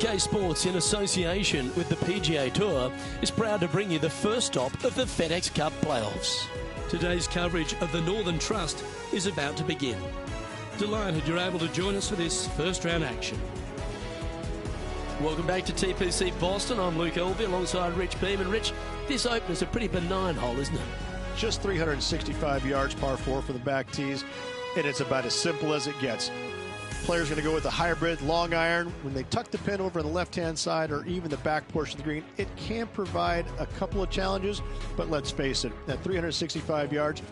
PGA Sports, in association with the PGA Tour, is proud to bring you the first stop of the FedEx Cup playoffs. Today's coverage of the Northern Trust is about to begin. Delighted you're able to join us for this first round action. Welcome back to TPC Boston. I'm Luke Elvey alongside Rich Beam. And Rich, this opener's a pretty benign hole, isn't it? Just 365 yards, par 4 for the back tees, and it's about as simple as it gets. Players going to go with the hybrid long iron. When they tuck the pin over on the left-hand side or even the back portion of the green, it can provide a couple of challenges, but let's face it, at 365 yards,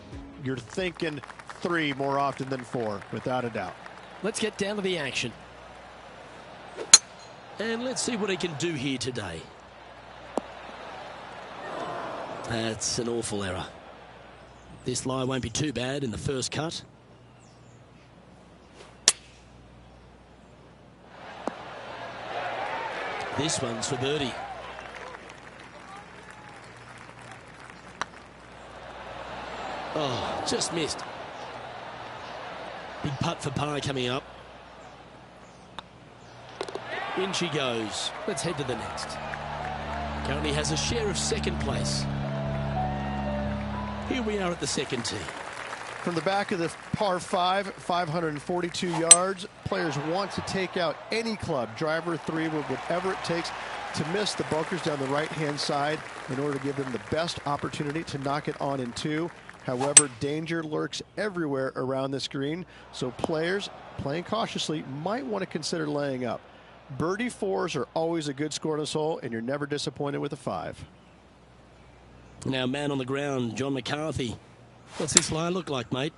you're thinking 3 more often than 4, without a doubt. Let's get down to the action. And let's see what he can do here today. That's an awful error. This lie won't be too bad in the first cut. This one's for birdie. Oh, just missed. Big putt for par coming up. In she goes. Let's head to the next. Currently has a share of second place. Here we are at the second tee. From the back of the par 5, 542 yards, players want to take out any club, driver, 3 wood, whatever it takes to miss the bunkers down the right-hand side in order to give them the best opportunity to knock it on in 2. However, danger lurks everywhere around this green, so players playing cautiously might want to consider laying up. Birdie 4s are always a good score in this hole, and you're never disappointed with a 5. Now, man on the ground, John McCarthy. What's this line look like, mate?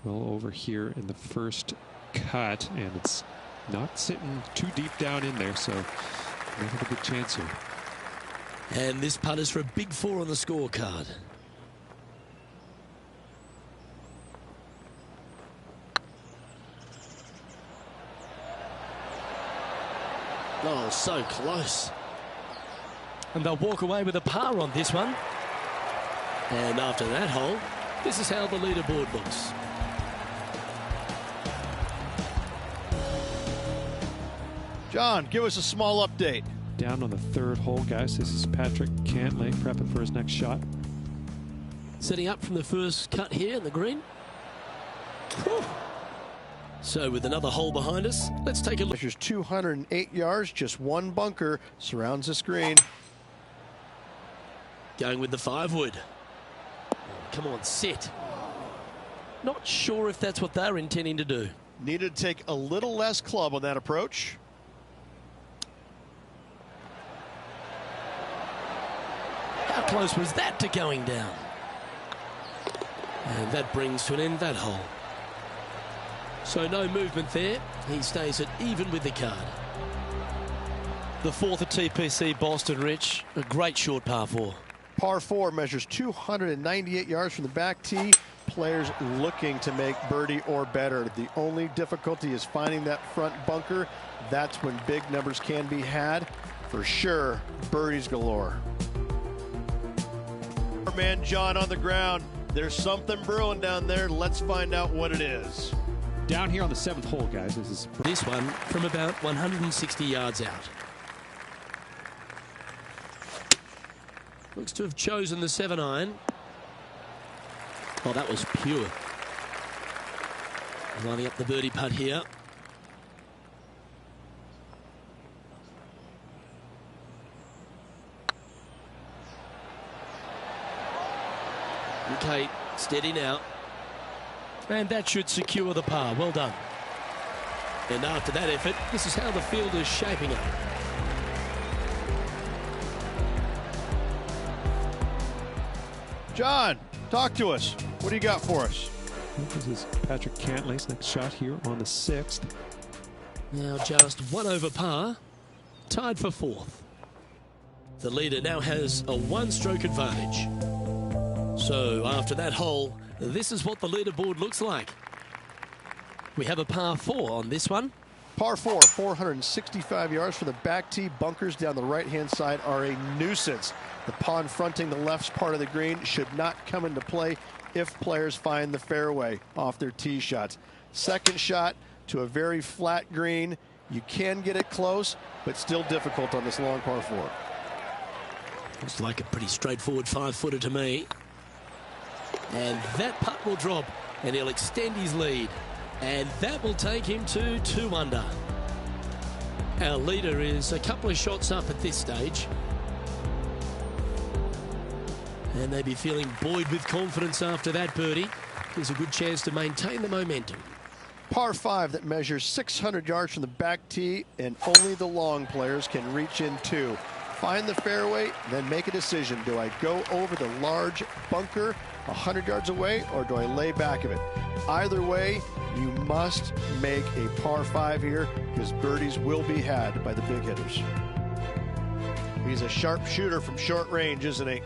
Well, over here in the first cut, and it's not sitting too deep down in there, so we have a good chance here. And this putt is for a big 4 on the scorecard. Oh, so close. And they'll walk away with a par on this one. And after that hole, this is how the leaderboard looks. John, give us a small update. Down on the 3rd hole, guys. This is Patrick Cantlay prepping for his next shot. Setting up from the first cut here in the green. Whew. So with another hole behind us, let's take a look. Measures 208 yards, just 1 bunker surrounds the screen. Going with the 5 wood. Come on, sit. Not sure if that's what they're intending to do. Needed to take a little less club on that approach. How close was that to going down? And that brings to an end that hole. So no movement there. He stays at even with the card. The 4th at TPC Boston, Rich. A great short par 4. Par 4 measures 298 yards from the back tee. players looking to make birdie or better. The only difficulty is finding that front bunker. That's when big numbers can be had. For sure, birdies galore. Our man John on the ground. There's something brewing down there. Let's find out what it is. Down here on the 7th hole, guys. This one from about 160 yards out. Looks to have chosen the 7-iron. Oh, that was pure. Lining up the birdie putt here. Okay, steady now. And that should secure the par. Well done. And after that effort, this is how the field is shaping up. John, talk to us. What do you got for us? This is Patrick Cantlay's next shot here on the 6th. Now just one over par, tied for 4th. The leader now has a one-stroke advantage. So after that hole, this is what the leaderboard looks like. We have a par 4 on this one. Par 4, 465 yards from the back tee. Bunkers down the right-hand side are a nuisance. The pond fronting the left part of the green should not come into play if players find the fairway off their tee shots. Second shot to a very flat green. You can get it close, but still difficult on this long par 4. Looks like a pretty straightforward 5-footer to me. And that putt will drop, and he'll extend his lead. And that will take him to 2 under. Our leader is a couple of shots up at this stage. And they'd be feeling buoyed with confidence after that birdie. There's a good chance to maintain the momentum. Par 5 that measures 600 yards from the back tee, and only the long players can reach in 2. Find the fairway, then make a decision. Do I go over the large bunker 100 yards away, or do I lay back of it? Either way, you must make a par 5 here, because birdies will be had by the big hitters. He's a sharp shooter from short range, isn't he?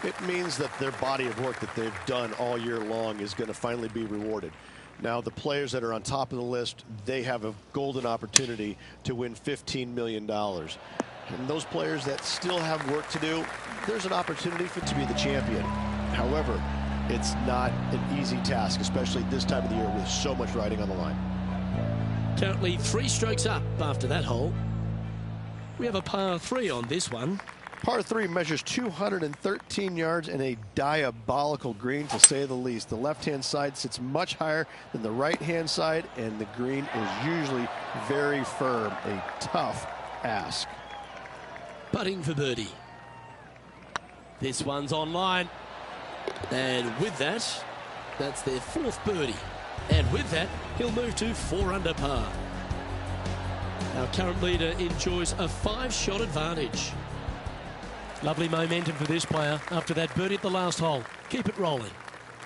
It means that their body of work that they've done all year long is going to finally be rewarded. Now, the players that are on top of the list, they have a golden opportunity to win $15 million. And those players that still have work to do, there's an opportunity for to be the champion. However, it's not an easy task, especially this time of the year with so much riding on the line. Currently 3 strokes up after that hole. We have a par 3 on this one. Par 3 measures 213 yards and a diabolical green, to say the least. The left-hand side sits much higher than the right-hand side, and the green is usually very firm. A tough ask. Putting for birdie. This one's on line. And with that, that's their 4th birdie. And with that, he'll move to 4 under par. Our current leader enjoys a 5-shot advantage. Lovely momentum for this player after that birdie at the last hole. Keep it rolling.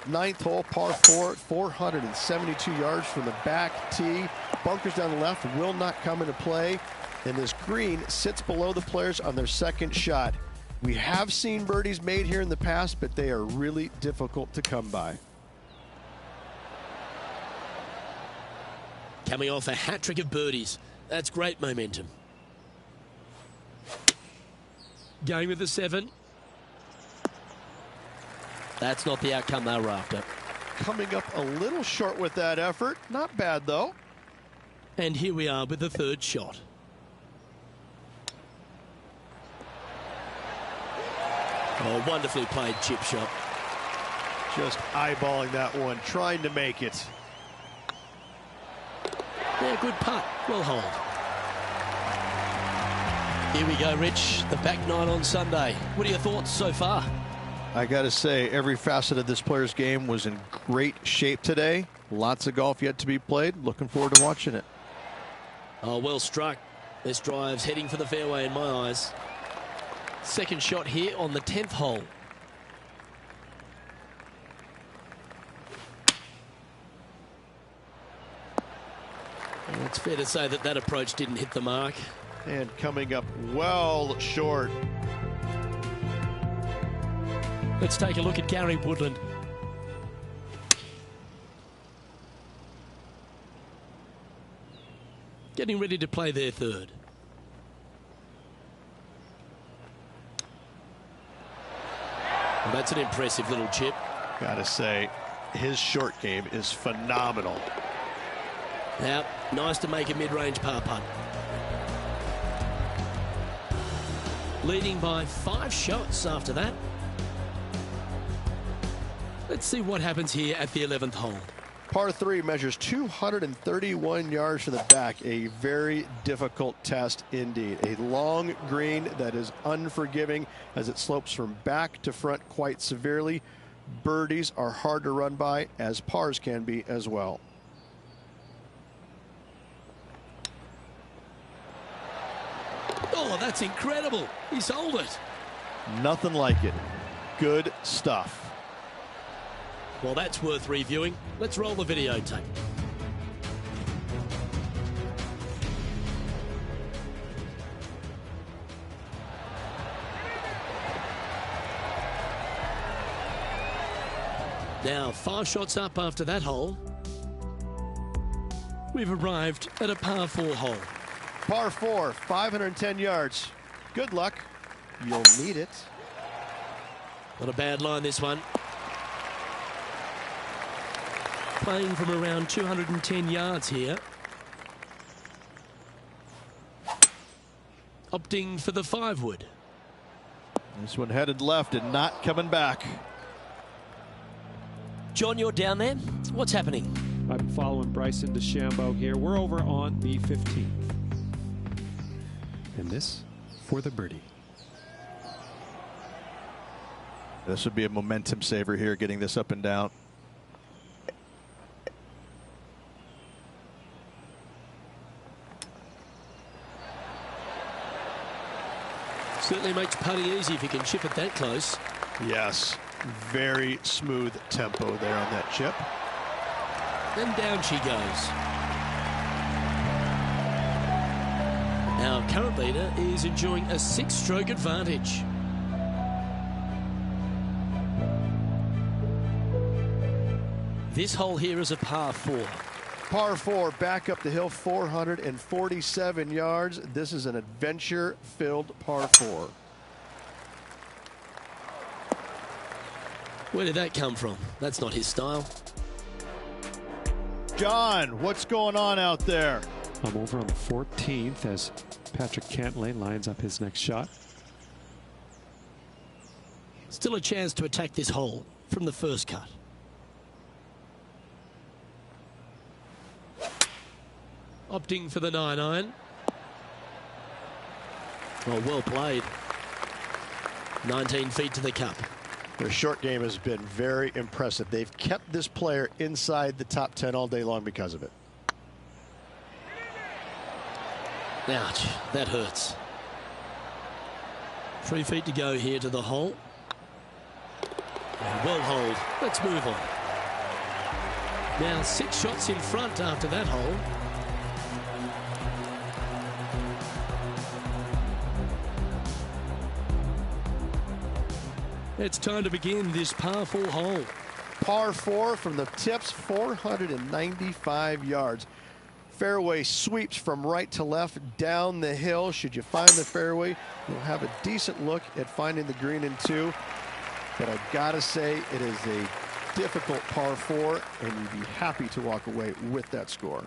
9th hole, par 4, 472 yards from the back tee. Bunkers down the left will not come into play. And this green sits below the players on their 2nd shot. We have seen birdies made here in the past, but they are really difficult to come by. Coming off a hat-trick of birdies. That's great momentum. Going with the 7. That's not the outcome they were after. Coming up a little short with that effort. Not bad, though. And here we are with the 3rd shot. Oh, wonderfully played chip shot. Just eyeballing that one, trying to make it. Yeah, good putt. Well hauled. Here we go, Rich. The back 9 on Sunday. What are your thoughts so far? I got to say, every facet of this player's game was in great shape today. Lots of golf yet to be played. Looking forward to watching it. Oh, well struck. This drive's heading for the fairway in my eyes. 2nd shot here on the 10th hole. And it's fair to say that that approach didn't hit the mark. And coming up well short. Let's take a look at Gary Woodland. Getting ready to play their third. Well, that's an impressive little chip. Gotta say, his short game is phenomenal. Now, nice to make a mid-range par putt. Leading by 5 shots after that. Let's see what happens here at the 11th hole. Par 3 measures 231 yards from the back. A very difficult test indeed. A long green that is unforgiving as it slopes from back to front quite severely. Birdies are hard to run by, as pars can be as well. Oh, that's incredible. He sold it. Nothing like it. Good stuff. Well, that's worth reviewing. Let's roll the videotape. Now, 5 shots up after that hole. We've arrived at a par 4 hole. Par 4, 510 yards. Good luck. You'll need it. Not a bad line, this one. Playing from around 210 yards here. Opting for the 5-wood. This one headed left and not coming back. John, you're down there. What's happening? I'm following Bryson DeChambeau here. We're over on the 15th. And this for the birdie. This would be a momentum saver here, getting this up and down. Certainly makes putting easy if you can chip it that close. Yes, very smooth tempo there on that chip. And down she goes. Our current leader is enjoying a 6-stroke advantage. This hole here is a par 4. Par 4, back up the hill, 447 yards. This is an adventure-filled par 4. Where did that come from? That's not his style. John, what's going on out there? I'm over on the 14th as Patrick Cantlay lines up his next shot. Still a chance to attack this hole from the first cut. Opting for the 9-iron. Oh, well played. 19 feet to the cup. Their short game has been very impressive. They've kept this player inside the top 10 all day long because of it. Ouch, that hurts. 3 feet to go here to the hole. And well hold. Let's move on. Now 6 shots in front after that hole. It's time to begin this par 4 hole. Par 4 from the tips, 495 yards. Fairway sweeps from right to left down the hill. Should you find the fairway, you'll have a decent look at finding the green in 2. But I gotta say, it is a difficult par 4, and you'd be happy to walk away with that score.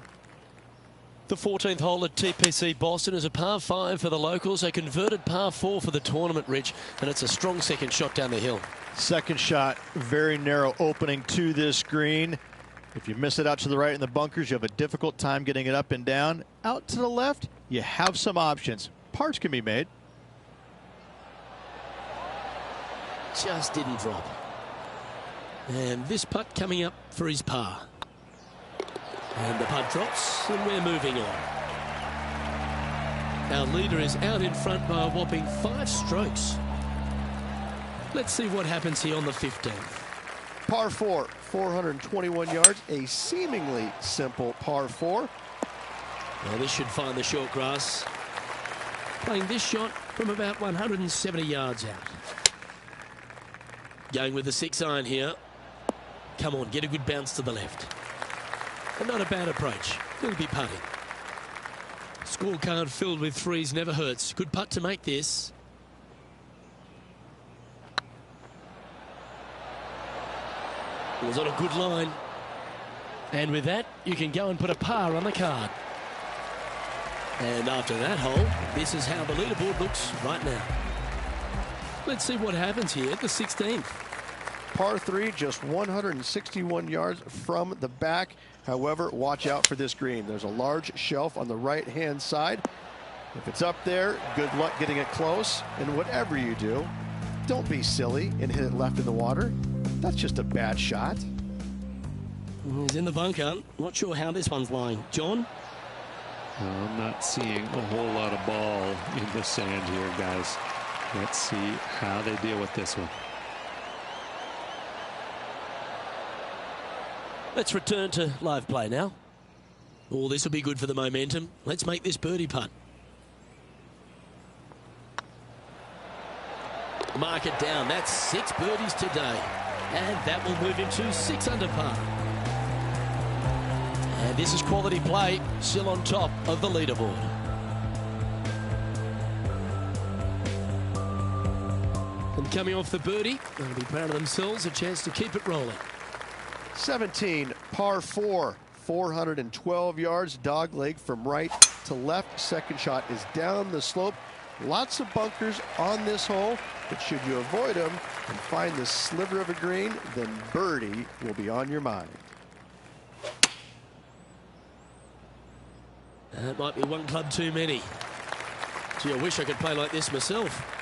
The 14th hole at TPC Boston is a par 5 for the locals, a converted par 4 for the tournament, Rich, and it's a strong second shot down the hill. Second shot, very narrow opening to this green. If you miss it out to the right in the bunkers, you have a difficult time getting it up and down. Out to the left, you have some options. Pars can be made. Just didn't drop. And this putt coming up for his par. And the putt drops, and we're moving on. Our leader is out in front by a whopping 5 strokes. Let's see what happens here on the 15th. Par 4, 421 yards, a seemingly simple par 4. Well, this should find the short grass. Playing this shot from about 170 yards out. Going with the 6-iron here. Come on, get a good bounce to the left. And not a bad approach. He'll be putting. Scorecard filled with threes never hurts. Good putt to make this. Was on a good line. And with that, you can go and put a par on the card. And after that hole, this is how the leaderboard looks right now. Let's see what happens here at the 16th. Par 3, just 161 yards from the back. However, watch out for this green. There's a large shelf on the right-hand side. If it's up there, good luck getting it close. And whatever you do, don't be silly and hit it left in the water. That's just a bad shot. He's in the bunker. Not sure how this one's lying. John? Well, I'm not seeing a whole lot of ball in the sand here, guys. Let's see how they deal with this one. Let's return to live play now. Oh, this will be good for the momentum. Let's make this birdie putt. Mark it down. That's 6 birdies today. And that will move him to 6 under par. And this is quality play, still on top of the leaderboard. And coming off the birdie, they'll be proud of themselves, a chance to keep it rolling. 17, par 4, 412 yards, dog leg from right to left. Second shot is down the slope. Lots of bunkers on this hole, but should you avoid them and find this sliver of a green, then birdie will be on your mind. That might be one club too many. Gee, I wish I could play like this myself.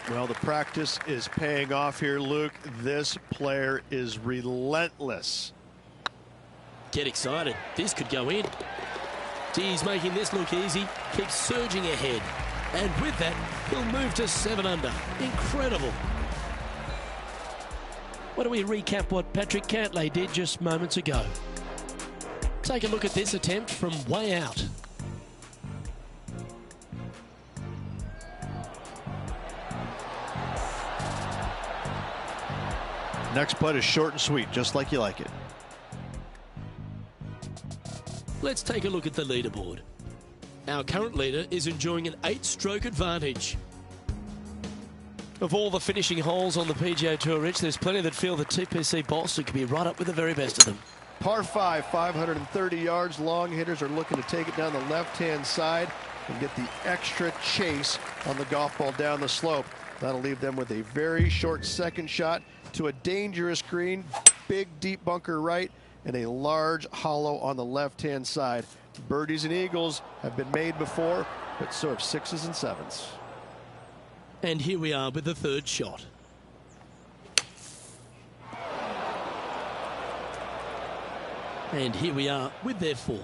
Well, the practice is paying off here, Luke. This player is relentless. Get excited. This could go in. Gee, he's making this look easy. Keeps surging ahead. And with that, he'll move to 7 under. Incredible. Why don't we recap what Patrick Cantlay did just moments ago? Take a look at this attempt from way out. Next putt is short and sweet, just like you like it. Let's take a look at the leaderboard. Our current leader is enjoying an 8-stroke advantage. Of all the finishing holes on the PGA Tour, Rich, there's plenty that feel that TPC Boston could be right up with the very best of them. Par 5, 530 yards. Long hitters are looking to take it down the left-hand side and get the extra chase on the golf ball down the slope. That'll leave them with a very short second shot to a dangerous green, big deep bunker right, and a large hollow on the left-hand side. Birdies and eagles have been made before, but so have 6s and 7s. And here we are with the 3rd shot. And here we are with their 4th.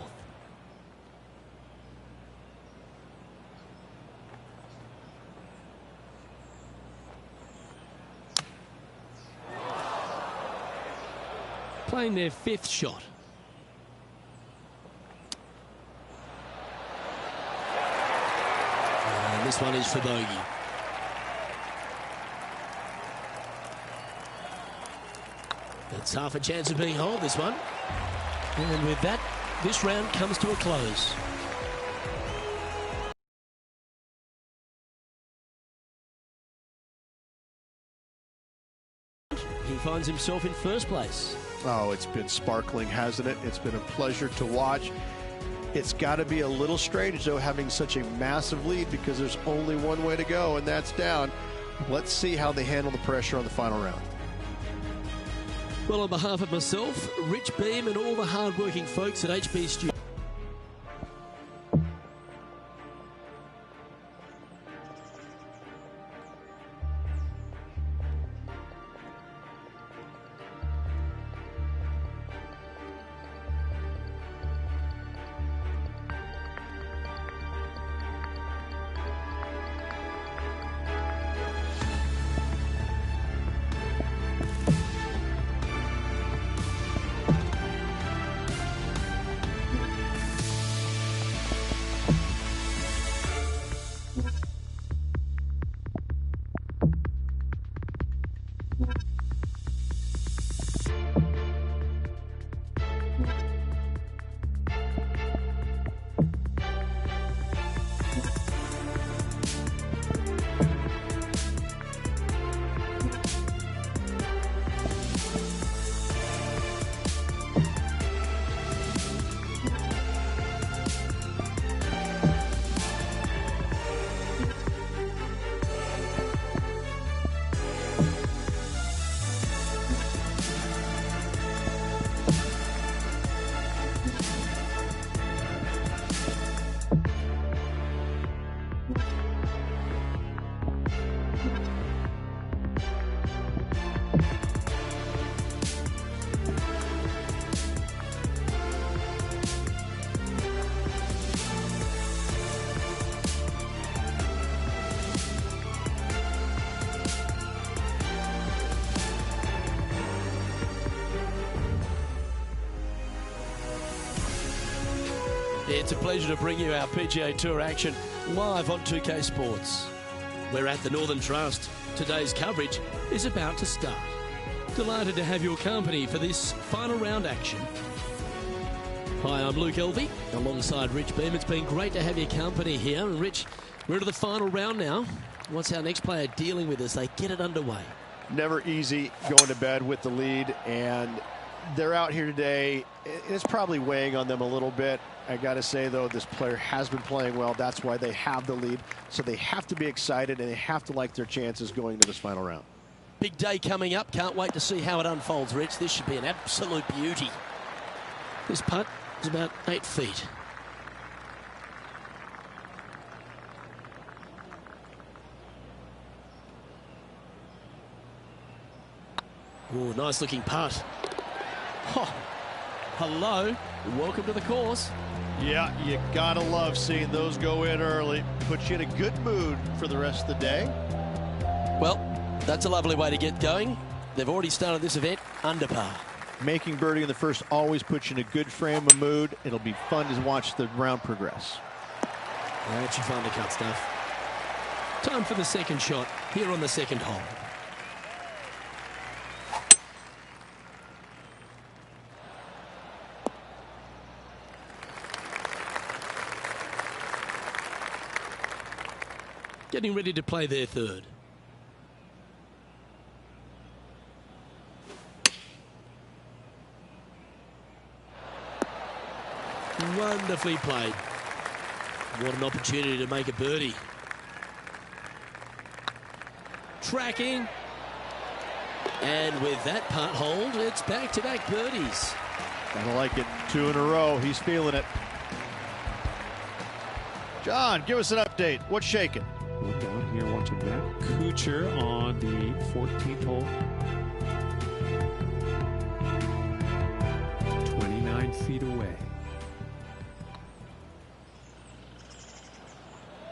Playing their 5th shot. And this one is for bogey. It's half a chance of being holed, this one. And with that, this round comes to a close. He finds himself in 1st place. Oh, it's been sparkling, hasn't it? It's been a pleasure to watch. It's got to be a little strange, though, having such a massive lead, because there's only one way to go, and that's down. Let's see how they handle the pressure on the final round. Well, on behalf of myself, Rich Beam, and all the hard-working folks at HB Studios, it's a pleasure to bring you our PGA Tour action live on 2K Sports. We're at the Northern Trust. Today's coverage is about to start. Delighted to have your company for this final round action. Hi, I'm Luke Elvey, alongside Rich Beam. It's been great to have your company here. And Rich, we're to the final round now. What's our next player dealing with as they get it underway? Never easy going to bed with the lead, and they're out here today. It's probably weighing on them a little bit. I got to say, though, this player has been playing well. That's why they have the lead. So they have to be excited, and they have to like their chances going to this final round. Big day coming up. Can't wait to see how it unfolds, Rich. This should be an absolute beauty. This putt is about 8 feet. Oh, nice looking putt. Oh, hello. Welcome to the course. Yeah, you gotta love seeing those go in early. Puts you in a good mood for the rest of the day. Well, that's a lovely way to get going. They've already started this event under par. Making birdie in the first always puts you in a good frame of mood. It'll be fun to watch the round progress. That's your fun to cut stuff. Time for the second shot here on the second hole. Getting ready to play their third. Wonderfully played. What an opportunity to make a birdie. Tracking. And with that putt hold, it's back-to-back birdies. Gotta like it. 2 in a row. He's feeling it. John, give us an update. What's shaking? We're down here watching Matt Kuchar on the 14th hole. 29 feet away.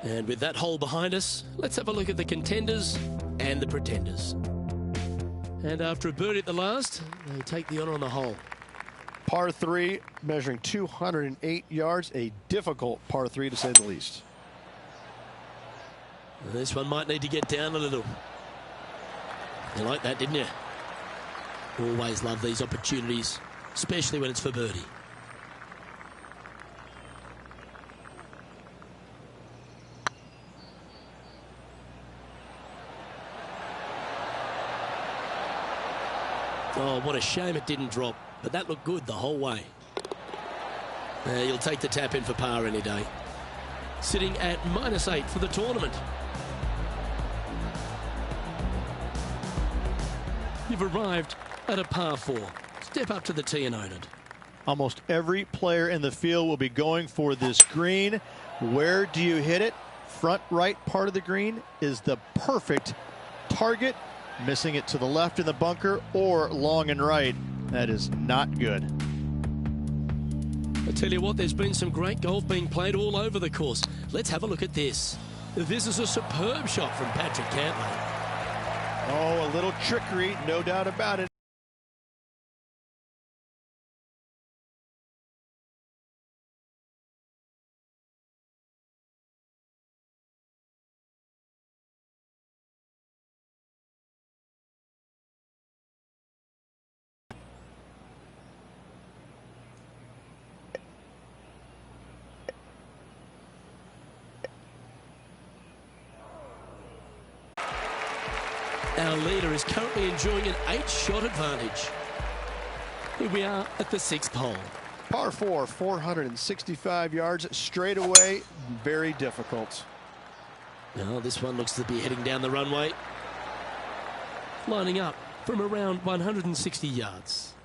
And with that hole behind us, let's have a look at the contenders and the pretenders. And after a birdie at the last, they take the honor on the hole. Par 3, measuring 208 yards. A difficult par 3, to say the least. And this one might need to get down a little. You like that, didn't you? Always love these opportunities, especially when it's for birdie. Oh, what a shame it didn't drop, but that looked good the whole way. You'll take the tap in for par any day. Sitting at -8 for the tournament. You've arrived at a par 4. Step up to the tee and own it. Almost every player in the field will be going for this green. Where do you hit it? Front right part of the green is the perfect target. Missing it to the left in the bunker or long and right, that is not good. I tell you what, there's been some great golf being played all over the course. Let's have a look at this. This is a superb shot from Patrick Cantlay. Oh, a little trickery, no doubt about it. Our leader is currently enjoying an 8-shot advantage. Here we are at the 6th hole. Par 4, 465 yards straight away. Very difficult. Now this one looks to be heading down the runway. Lining up from around 160 yards.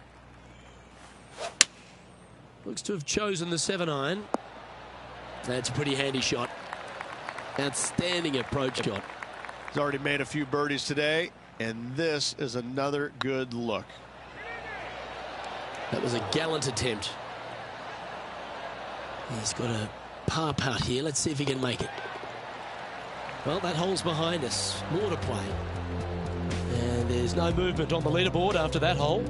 Looks to have chosen the 7-iron. That's a pretty handy shot. Outstanding approach shot. He's already made a few birdies today, and this is another good look. That was a gallant attempt. He's got a par putt here. Let's see if he can make it. Well, that hole's behind us. More to play. And there's no movement on the leaderboard after that hole.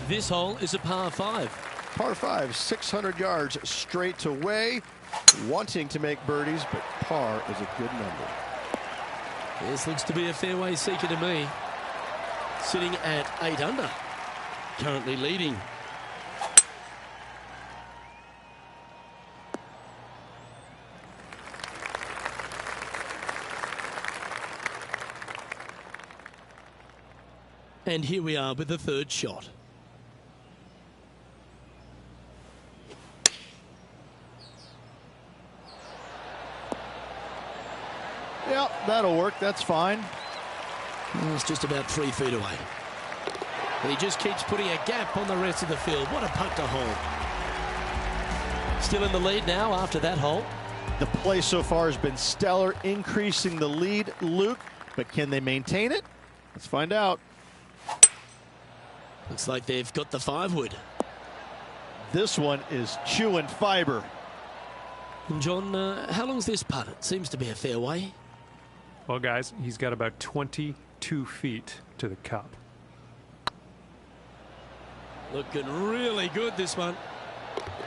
This hole is a par 5. Par 5, 600 yards straight away. Wanting to make birdies, but par is a good number. This looks to be a fairway seeker to me. Sitting at 8 under. Currently leading. And here we are with the third shot. Yeah, that'll work. That's fine. It's just about 3 feet away. He just keeps putting a gap on the rest of the field. What a putt to hole. Still in the lead now after that hole. The play so far has been stellar, increasing the lead, Luke. But can they maintain it? Let's find out. Looks like they've got the 5-wood. This one is chewing fiber. And John, how long's this putt? It seems to be a fair way. Well, guys, he's got about 22 feet to the cup. Looking really good, this one.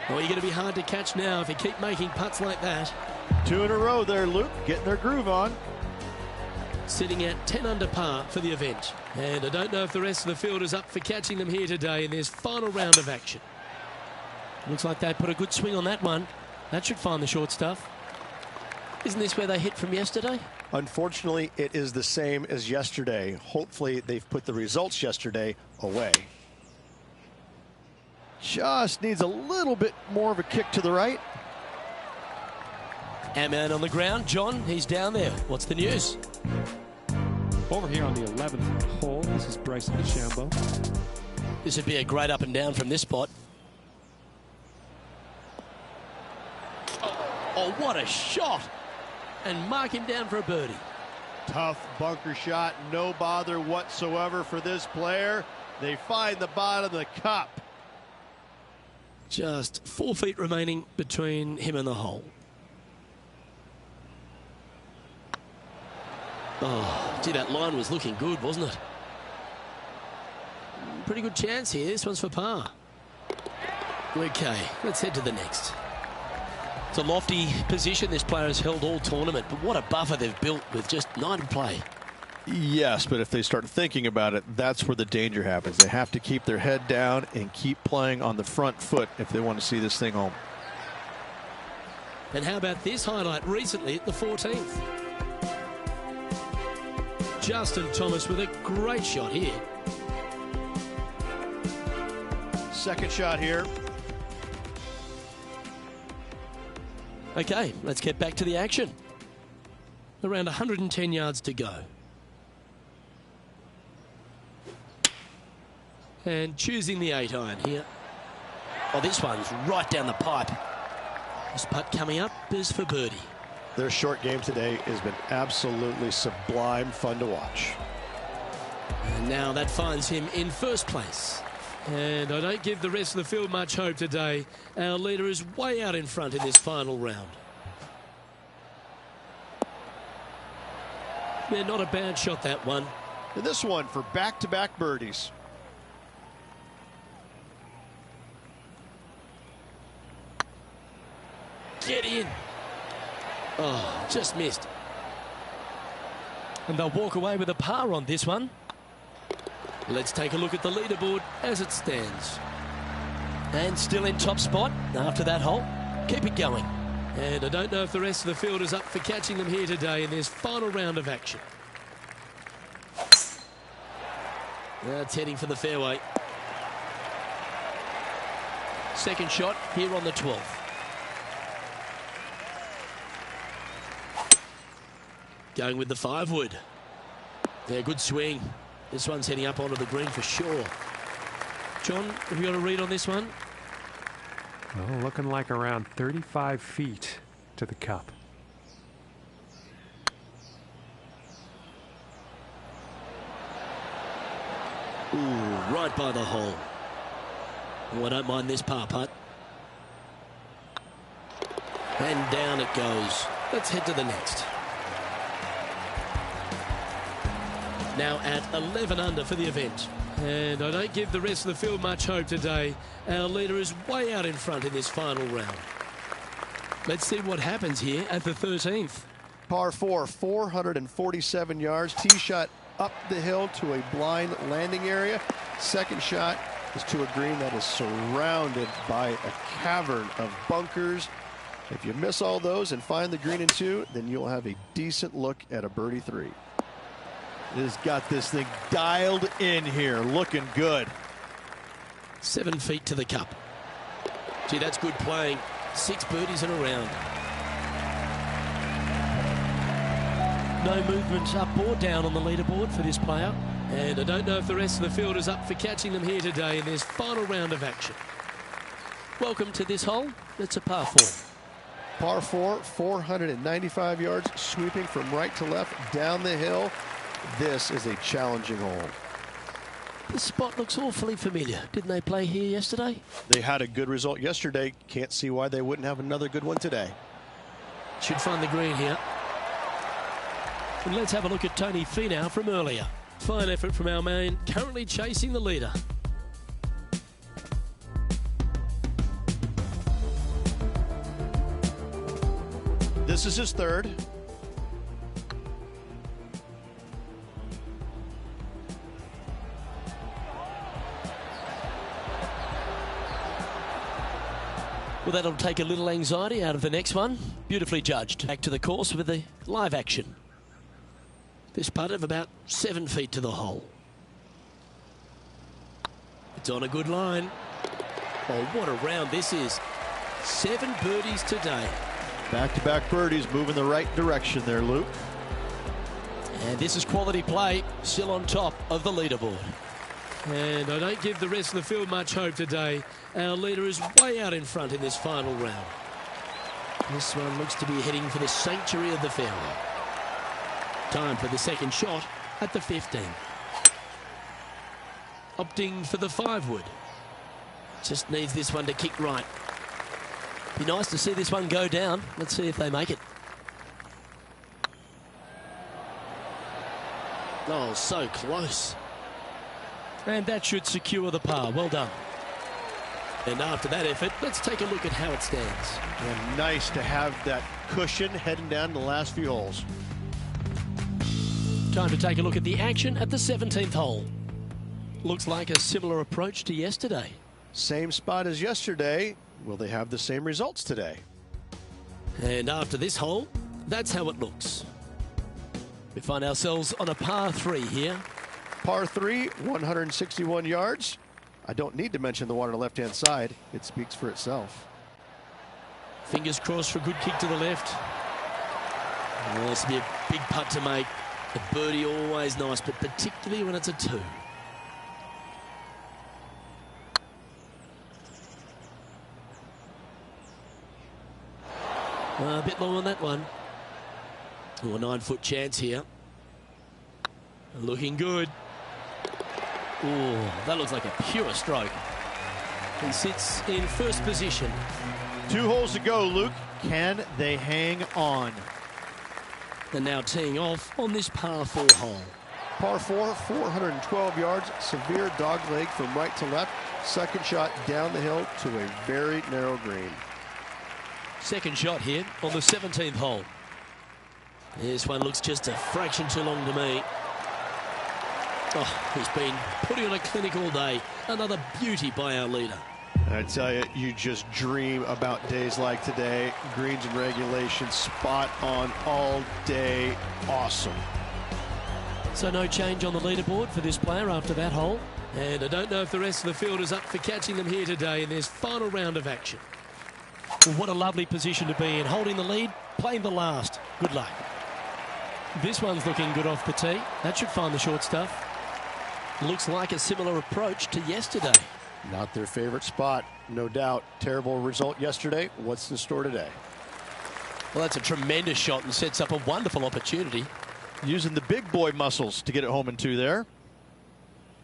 Oh, you're going to be hard to catch now if you keep making putts like that. 2 in a row there, Luke. Getting their groove on. Sitting at 10 under par for the event. And I don't know if the rest of the field is up for catching them here today in this final round of action. Looks like they put a good swing on that one. That should find the short stuff. Isn't this where they hit from yesterday? Unfortunately, it is the same as yesterday. Hopefully, they've put the results yesterday away. Just needs a little bit more of a kick to the right. Ant-Man on the ground. John, he's down there. What's the news? Over here on the 11th hole, this is Bryson DeChambeau. This would be a great up and down from this spot. Oh, what a shot. And mark him down for a birdie. Tough bunker shot. No bother whatsoever for this player. They find the bottom of the cup. Just 4 feet remaining between him and the hole. Oh, gee, that line was looking good, wasn't it? Pretty good chance here. This one's for par. Okay, let's head to the next. It's a lofty position this player has held all tournament, but what a buffer they've built with just 9 to play. Yes, but if they start thinking about it, that's where the danger happens. They have to keep their head down and keep playing on the front foot if they want to see this thing home. And how about this highlight recently at the 14th? Justin Thomas with a great shot here. Second shot here. Okay, let's get back to the action. Around 110 yards to go. And choosing the 8-iron here. Oh, this one's right down the pipe. This putt coming up is for birdie. Their short game today has been absolutely sublime fun to watch. And now that finds him in first place. And I don't give the rest of the field much hope today. Our leader is way out in front in this final round. Yeah, not a bad shot, that one. And this one for back-to-back birdies. Get in. Oh, just missed. And they'll walk away with a par on this one. Let's take a look at the leaderboard as it stands. And still in top spot after that hole. Keep it going. And I don't know if the rest of the field is up for catching them here today in this final round of action. That's heading for the fairway. Second shot here on the 12th. Going with the 5-wood. Yeah, good swing. This one's heading up onto the green for sure. John, have you got a read on this one? Well, looking like around 35 feet to the cup. Ooh, right by the hole. Oh, I don't mind this par putt. And down it goes. Let's head to the next. Now at 11 under for the event. And I don't give the rest of the field much hope today. Our leader is way out in front in this final round. Let's see what happens here at the 13th. Par 4, 447 yards. Tee shot up the hill to a blind landing area. Second shot is to a green that is surrounded by a cavern of bunkers. If you miss all those and find the green in 2, then you'll have a decent look at a birdie 3. Has got this thing dialed in here, looking good. 7 feet to the cup. Gee, that's good playing. 6 birdies in a round. No movement up or down on the leaderboard for this player. And I don't know if the rest of the field is up for catching them here today in this final round of action. Welcome to this hole. It's a par 4. Par 4, 495 yards, sweeping from right to left down the hill. This is a challenging hole. The spot looks awfully familiar. Didn't they play here yesterday? They had a good result yesterday. Can't see why they wouldn't have another good one today. Should find the green here. And let's have a look at Tony Finau from earlier. Fine effort from our man, currently chasing the leader. This is his third. Well, that'll take a little anxiety out of the next one. Beautifully judged. Back to the course with the live action. This putt of about 7 feet to the hole. It's on a good line. Oh, what a round this is. 7 birdies today. Back-to-back birdies, moving the right direction there, Luke. And this is quality play, still on top of the leaderboard. And I don't give the rest of the field much hope today. Our leader is way out in front in this final round. This one looks to be heading for the sanctuary of the fairway. Time for the second shot at the 15. Opting for the 5-wood. Just needs this one to kick right. Be nice to see this one go down. Let's see if they make it. Oh, so close. And that should secure the par. Well done. And after that effort, let's take a look at how it stands. And nice to have that cushion heading down the last few holes. Time to take a look at the action at the 17th hole. Looks like a similar approach to yesterday. Same spot as yesterday. Will they have the same results today? And after this hole, that's how it looks. We find ourselves on a par 3 here. Par 3, 161 yards. I don't need to mention the one on the left-hand side. It speaks for itself. Fingers crossed for a good kick to the left. Oh, this will be a big putt to make. A birdie always nice, but particularly when it's a 2. A bit long on that one. Oh, a 9-foot chance here. Looking good. Oh, that looks like a pure stroke. He sits in first position. 2 holes to go, Luke. Can they hang on? And now teeing off on this par 4 hole. Par 4, 412 yards, severe dog leg from right to left. Second shot down the hill to a very narrow green. Second shot here on the 17th hole. This one looks just a fraction too long to me. Oh, he's been putting on a clinic all day. Another beauty by our leader. I tell you, you just dream about days like today. Greens and regulation, spot on all day. Awesome. So no change on the leaderboard for this player after that hole. And I don't know if the rest of the field is up for catching them here today in this final round of action. Well, what a lovely position to be in. Holding the lead, playing the last. Good luck. This one's looking good off the tee. That should find the short stuff. Looks like a similar approach to yesterday. Not their favorite spot, no doubt. Terrible result yesterday. What's in store today? Well, that's a tremendous shot and sets up a wonderful opportunity. Using the big boy muscles to get it home in 2 there.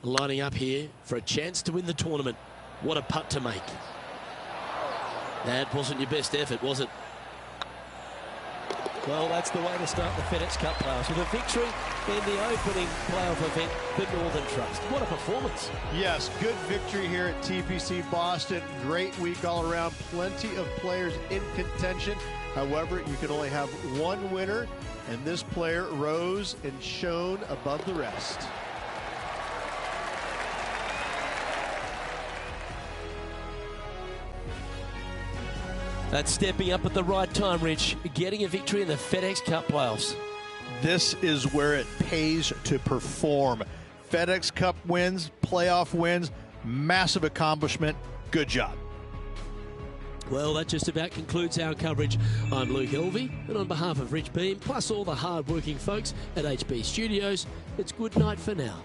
Lining up here for a chance to win the tournament. What a putt to make. That wasn't your best effort, was it? Well, that's the way to start the FedEx Cup playoffs, with a victory in the opening playoff event for Northern Trust. What a performance. Yes, good victory here at TPC Boston. Great week all around. Plenty of players in contention. However, you can only have one winner, and this player rose and shone above the rest. That's stepping up at the right time, Rich, getting a victory in the FedEx Cup playoffs. This is where it pays to perform. FedEx Cup wins, playoff wins, massive accomplishment. Good job. Well, that just about concludes our coverage. I'm Luke Elvey, and on behalf of Rich Beam, plus all the hard-working folks at HB Studios, it's good night for now.